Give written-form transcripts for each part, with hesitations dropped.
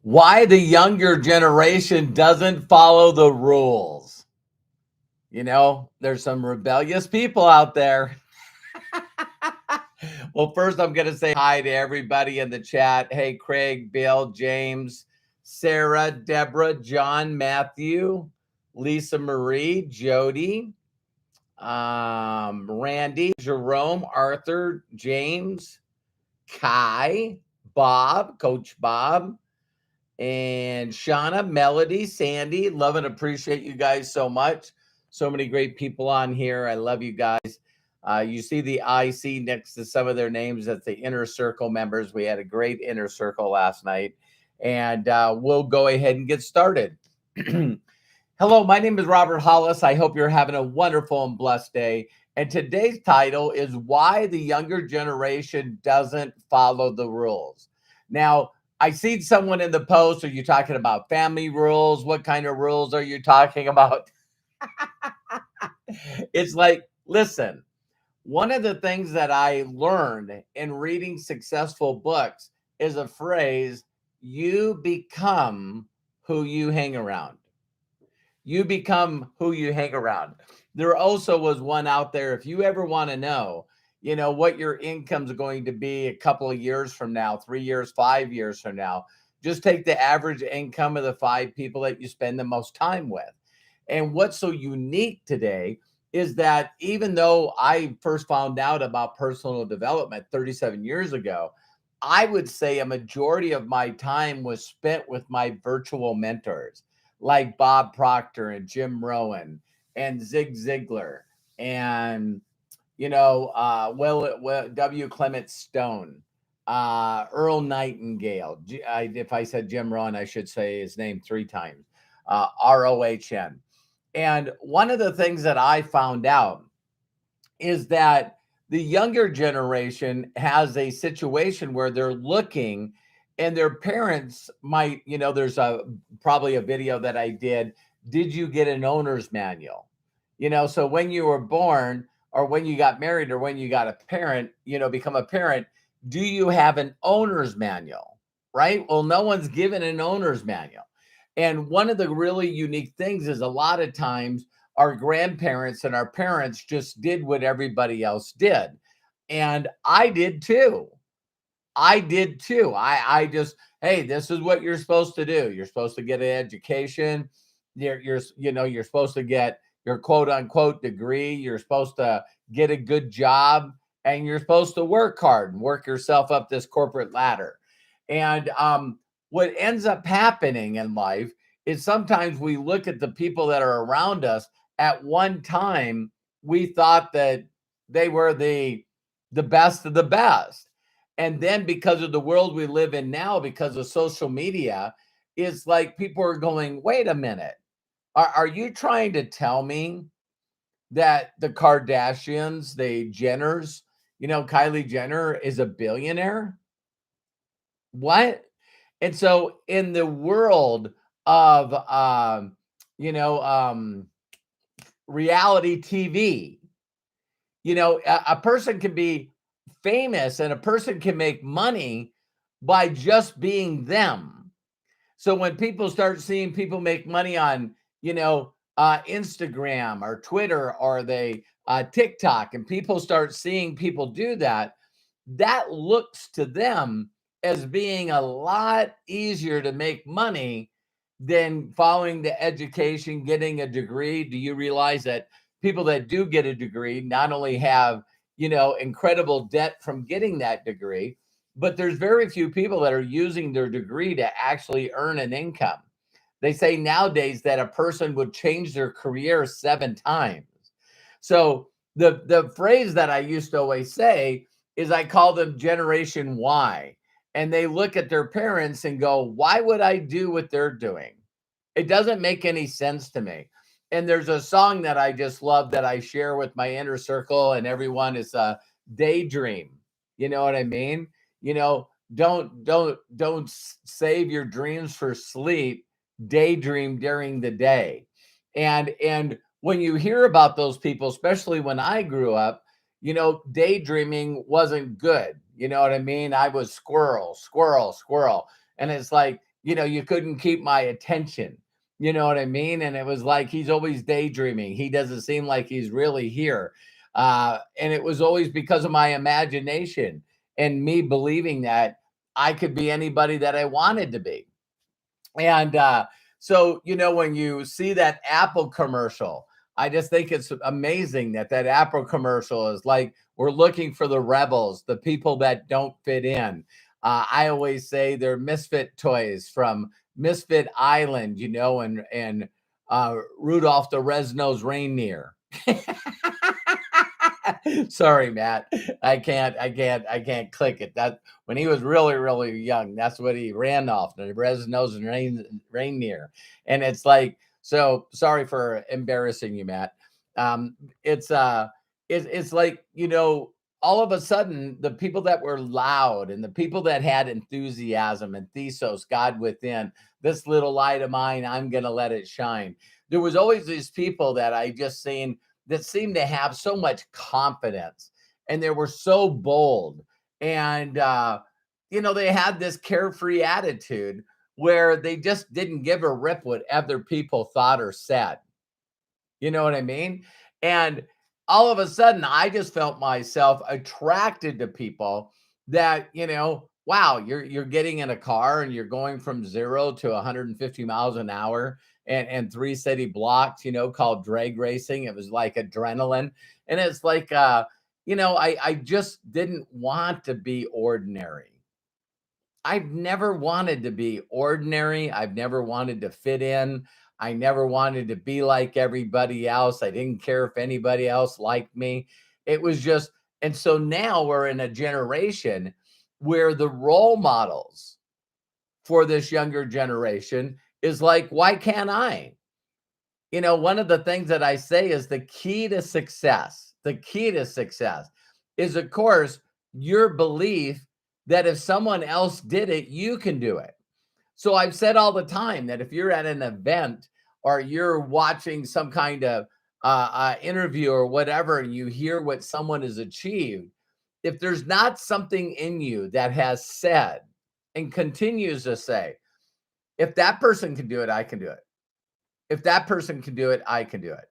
Why the younger generation doesn't follow the rules. There's some rebellious people out there. Well, first, I'm going to say hi to everybody in the chat. Hey, Craig, Bill, James, Sarah, Deborah, John, Matthew, Lisa Marie, Jody, Randy, Jerome, Arthur, James, Kai, Bob, Coach Bob, and Shauna, Melody, Sandy. Love and appreciate you guys so much. So many great people on here. I love you guys. You see the IC next to some of their names. That's the Inner Circle members. We had a great Inner Circle last night. And we'll go ahead and get started. Hello, my name is Robert Hollis. I hope you're having a wonderful and blessed day. And today's title is Why the Younger Generation Doesn't Follow the Rules. Now, I see someone in the post. Are you talking about family rules? What kind of rules are you talking about? It's like, listen, one of the things that I learned in reading successful books is a phrase, you become who you hang around. You become who you hang around. There also was one out there. If you ever want to know, what your income's going to be a couple of years from now, 3 years, 5 years from now, just take the average income of the 5 people that you spend the most time with. And what's so unique today is that even though I first found out about personal development 37 years ago, I would say a majority of my time was spent with my virtual mentors like Bob Proctor and Jim Rohn and Zig Ziglar and W. Clement Stone, Earl Nightingale. If I said Jim Rohn, I should say his name 3 times. ROHN. And one of the things that I found out is that the younger generation has a situation where they're looking and their parents might, there's probably a video that I did you get an owner's manual? So when you were born or when you got married or when you got a parent, become a parent, do you have an owner's manual, right? Well, no one's given an owner's manual. And one of the really unique things is a lot of times our grandparents and our parents just did what everybody else did. And I did too. I just, hey, this is what you're supposed to do. You're supposed to get an education. You're supposed to get your quote unquote degree. You're supposed to get a good job and you're supposed to work hard and work yourself up this corporate ladder. And what ends up happening in life is sometimes we look at the people that are around us. At one time, we thought that they were the best of the best. And then because of the world we live in now, because of social media, it's like people are going, wait a minute. Are you trying to tell me that the Kardashians, the Jenners, Kylie Jenner is a billionaire? What? And so in the world of, reality TV, a person can be famous and a person can make money by just being them. So when people start seeing people make money on, Instagram or Twitter or TikTok, and people start seeing people do that, that looks to them as being a lot easier to make money than following the education, getting a degree. Do you realize that people that do get a degree not only have, incredible debt from getting that degree, but there's very few people that are using their degree to actually earn an income. They say nowadays that a person would change their career 7 times. So the phrase that I used to always say is I call them Generation Y. And they look at their parents and go, why would I do what they're doing? It doesn't make any sense to me. And there's a song that I just love that I share with my inner circle and everyone is a daydream. You know what I mean? Don't save your dreams for sleep. Daydream during the day. And when you hear about those people, especially when I grew up, daydreaming wasn't good. You know what I mean? I was squirrel. And it's like, you couldn't keep my attention. You know what I mean? And it was like he's always daydreaming. He doesn't seem like he's really here. And it was always because of my imagination and me believing that I could be anybody that I wanted to be. And so, when you see that Apple commercial, I just think it's amazing that Apple commercial is like, we're looking for the rebels, the people that don't fit in. I always say they're misfit toys from Misfit Island, and Rudolph the Red-Nosed Reindeer. Sorry, Matt. I can't click it. That when he was really, really young, that's what he ran off, the red-nosed reindeer. And it's like, so sorry for embarrassing you, Matt. It's like, all of a sudden, the people that were loud and the people that had enthusiasm and thesos, God within, this little light of mine, I'm gonna let it shine. There was always these people that I just seen that seemed to have so much confidence, and they were so bold, and they had this carefree attitude where they just didn't give a rip what other people thought or said. You know what I mean? And all of a sudden, I just felt myself attracted to people that, wow, you're getting in a car and you're going from 0 to 150 miles an hour and 3 city blocks, called drag racing. It was like adrenaline. And it's like, I just didn't want to be ordinary. I've never wanted to be ordinary. I've never wanted to fit in. I never wanted to be like everybody else. I didn't care if anybody else liked me. It was just, and so now we're in a generation where the role models for this younger generation is like, why can't I? One of the things that I say is the key to success is, of course, your belief that if someone else did it, you can do it. So I've said all the time that if you're at an event or you're watching some kind of interview or whatever, and you hear what someone has achieved, if there's not something in you that has said and continues to say, if that person can do it, I can do it. If that person can do it, I can do it.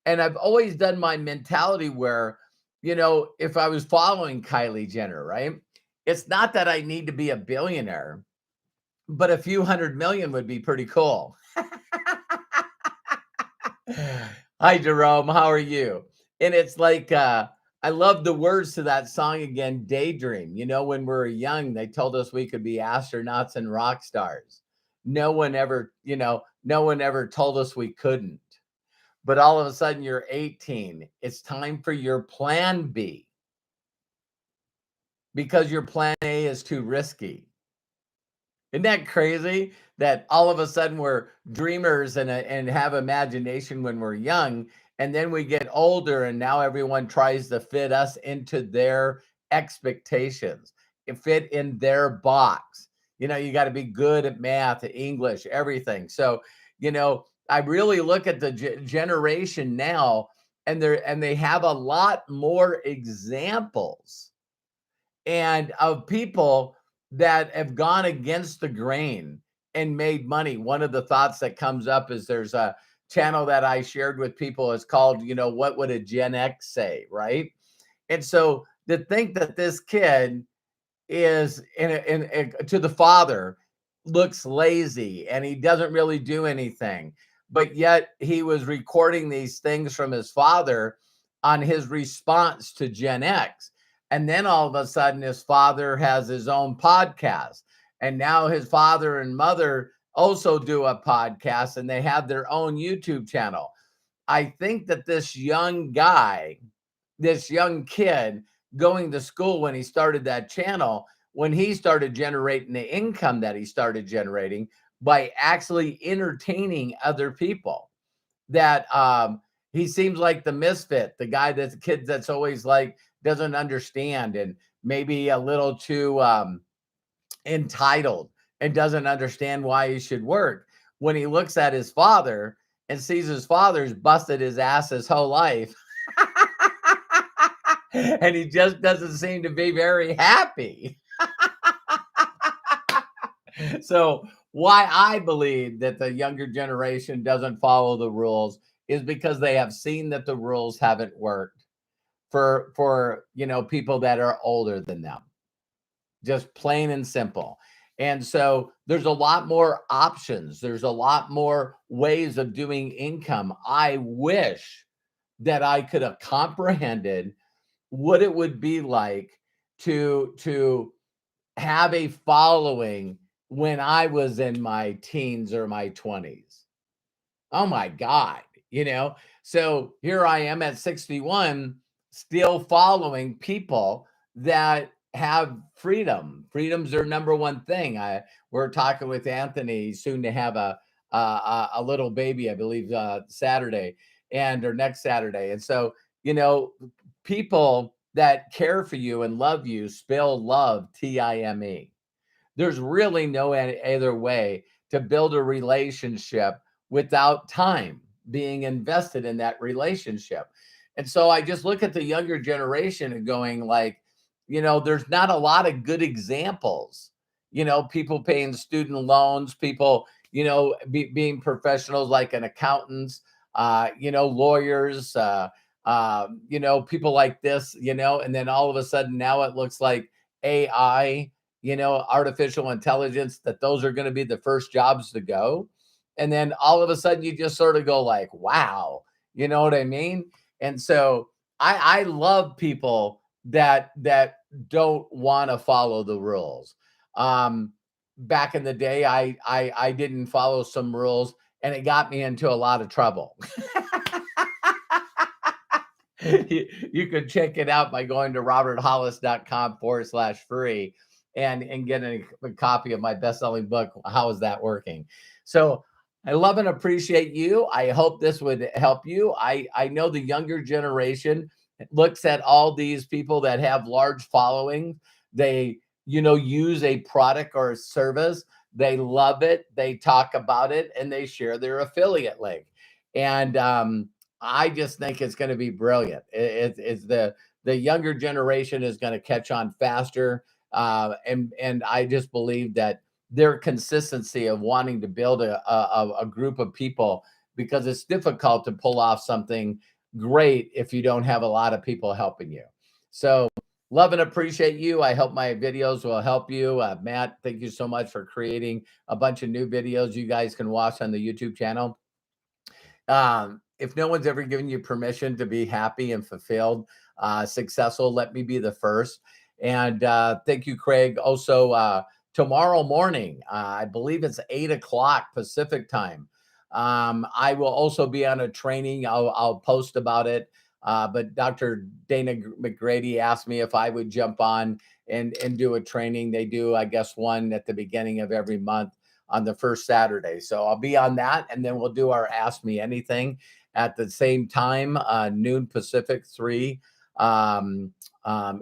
And I've always done my mentality where, if I was following Kylie Jenner, right? It's not that I need to be a billionaire, but a few 100 million would be pretty cool. Hi, Jerome. How are you? And it's like, I love the words to that song again, Daydream. When we were young, they told us we could be astronauts and rock stars. No one ever told us we couldn't. But all of a sudden you're 18. It's time for your plan B because your plan A is too risky. Isn't that crazy that all of a sudden we're dreamers and have imagination when we're young, and then we get older and now everyone tries to fit us into their expectations and fit in their box. You got to be good at math, English, everything. So, I really look at the generation now, and they have a lot more examples and of people that have gone against the grain and made money. One of the thoughts that comes up is there's a channel that I shared with people. It's called, what would a Gen X say, right? And so to think that this kid is to the father looks lazy and he doesn't really do anything, but yet he was recording these things from his father on his response to Gen X. And then all of a sudden his father has his own podcast, and now his father and mother also do a podcast, and they have their own YouTube channel. I think that this young kid going to school when he started that channel, when he started generating the income that he started generating by actually entertaining other people, that he seems like the misfit, the guy that's kid that's always like doesn't understand and maybe a little too entitled and doesn't understand why he should work. When he looks at his father and sees his father's busted his ass his whole life, and he just doesn't seem to be very happy. So why I believe that the younger generation doesn't follow the rules is because they have seen that the rules haven't worked for people that are older than them, just plain and simple. And so there's a lot more options. There's a lot more ways of doing income. I wish that I could have comprehended what it would be like to have a following when I was in my teens or my 20s. Oh my God, you know? So here I am at 61, still following people that have freedom. Freedom's their number one thing. We're talking with Anthony soon to have a little baby, I believe, Saturday or next Saturday. And so, you know, people that care for you and love you spell love, Time. There's really no other way to build a relationship without time being invested in that relationship. And so I just look at the younger generation and going like, there's not a lot of good examples. People paying student loans, people, being professionals like an accountants, lawyers, people like this, and then all of a sudden now it looks like AI, artificial intelligence, that those are going to be the first jobs to go. And then all of a sudden you just sort of go like, wow, you know what I mean? And so I love people that don't want to follow the rules. Back in the day, I didn't follow some rules and it got me into a lot of trouble. You can check it out by going to roberthollis.com/free and getting a copy of my best-selling book, How Is That Working? So I love and appreciate you. I hope this would help you. I know the younger generation looks at all these people that have large followings. They, use a product or a service. They love it. They talk about it and they share their affiliate link. And I just think it's going to be brilliant. It's the younger generation is going to catch on faster. And I just believe that their consistency of wanting to build a group of people, because it's difficult to pull off something great if you don't have a lot of people helping you. So love and appreciate you. I hope my videos will help you. Matt, thank you so much for creating a bunch of new videos you guys can watch on the YouTube channel. If no one's ever given you permission to be happy and fulfilled, successful, let me be the first. And thank you, Craig. Also, tomorrow morning, I believe it's 8:00 Pacific time. I will also be on a training. I'll post about it. But Dr. Dana McGrady asked me if I would jump on and do a training. They do, I guess, one at the beginning of every month on the first Saturday. So I'll be on that. And then we'll do our Ask Me Anything at the same time, noon Pacific, 3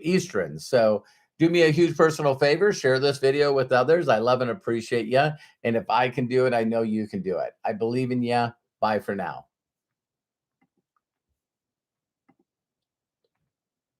Eastern. So do me a huge personal favor, share this video with others. I love and appreciate you. And if I can do it, I know you can do it. I believe in you. Bye for now.